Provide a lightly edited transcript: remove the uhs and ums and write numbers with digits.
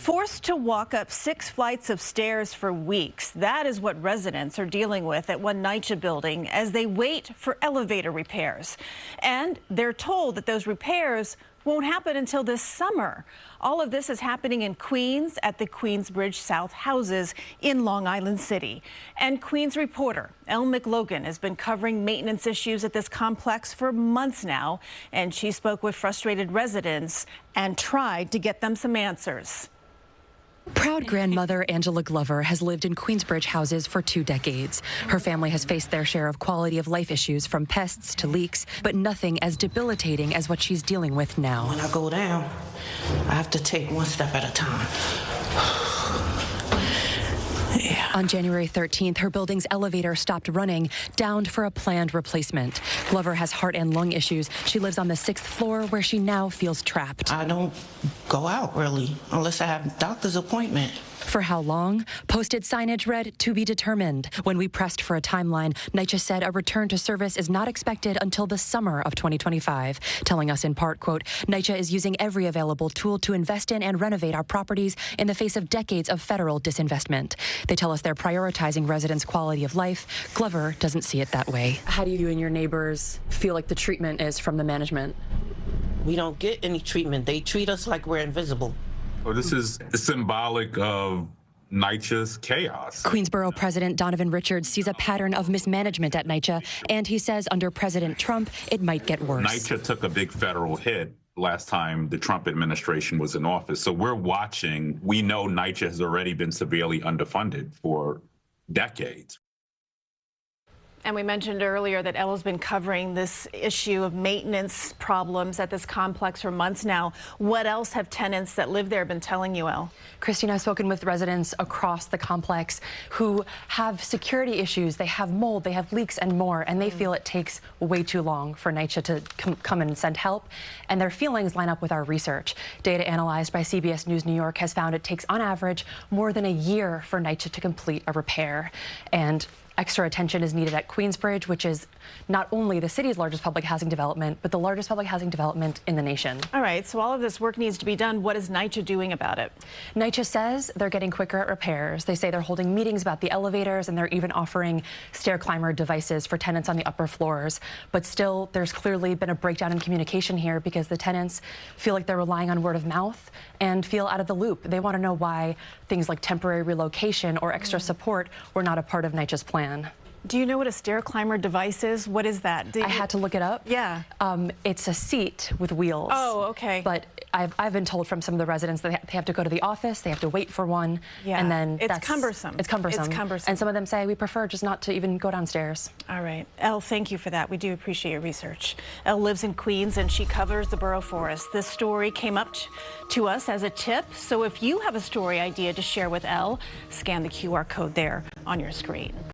Forced to walk up 6 flights of stairs for weeks. That is what residents are dealing with at one NYCHA building as they wait for elevator repairs. And they're told that those repairs won't happen until this summer. All of this is happening in Queens at the Queensbridge South houses in Long Island City. And Queens reporter Elle McLogan has been covering maintenance issues at this complex for months now. And she spoke with frustrated residents and tried to get them some answers. Proud grandmother Angela Glover has lived in Queensbridge houses for 2 decades. Her family has faced their share of quality of life issues from pests to leaks, but nothing as debilitating as what she's dealing with now. When I go down, I have to take one step at a time. Yeah. On January 13th, her building's elevator stopped running, downed for a planned replacement. Glover has heart and lung issues. She lives on the 6th floor where she now feels trapped. I don't go out really unless I have a doctor's appointment. For how long? Posted signage read, "To be determined." When we pressed for a timeline, NYCHA said a return to service is not expected until the summer of 2025, telling us in part, quote, "NYCHA is using every available tool to invest in and renovate our properties in the face of decades of federal disinvestment." They tell us they're prioritizing residents' quality of life. Glover doesn't see it that way. How do you and your neighbors feel like the treatment is from the management? We don't get any treatment. They treat us like we're invisible. Well, this is symbolic of NYCHA's chaos. Queensborough President Donovan Richards sees a pattern of mismanagement at NYCHA, and he says under President Trump, it might get worse. NYCHA took a big federal hit last time the Trump administration was in office. So we're watching. We know NYCHA has already been severely underfunded for decades. And we mentioned earlier that Elle has been covering this issue of maintenance problems at this complex for months now. What else have tenants that live there been telling you, Elle? Christine, I've spoken with residents across the complex who have security issues. They have mold, they have leaks and more, and they feel it takes way too long for NYCHA to come and send help. And their feelings line up with our research. Data analyzed by CBS News New York has found it takes on average more than a year for NYCHA to complete a repair. And extra attention is needed at Queensbridge, which is not only the city's largest public housing development, but the largest public housing development in the nation. All right, so all of this work needs to be done. What is NYCHA doing about it? NYCHA says they're getting quicker at repairs. They say they're holding meetings about the elevators, and they're even offering stair climber devices for tenants on the upper floors. But still, there's clearly been a breakdown in communication here because the tenants feel like they're relying on word of mouth and feel out of the loop. They want to know why things like temporary relocation or extra support were not a part of NYCHA's plan. Do you know what a stair climber device is? What is that? I had to look it up. Yeah. It's a seat with wheels. Oh, okay. But I've been told from some of the residents that they have to go to the office, they have to wait for one, yeah. And then it's cumbersome. It's cumbersome. It's cumbersome. And some of them say we prefer just not to even go downstairs. All right. Elle, thank you for that. We do appreciate your research. Elle lives in Queens and she covers the borough forest. This story came up to us as a tip. So if you have a story idea to share with Elle, scan the QR code there on your screen.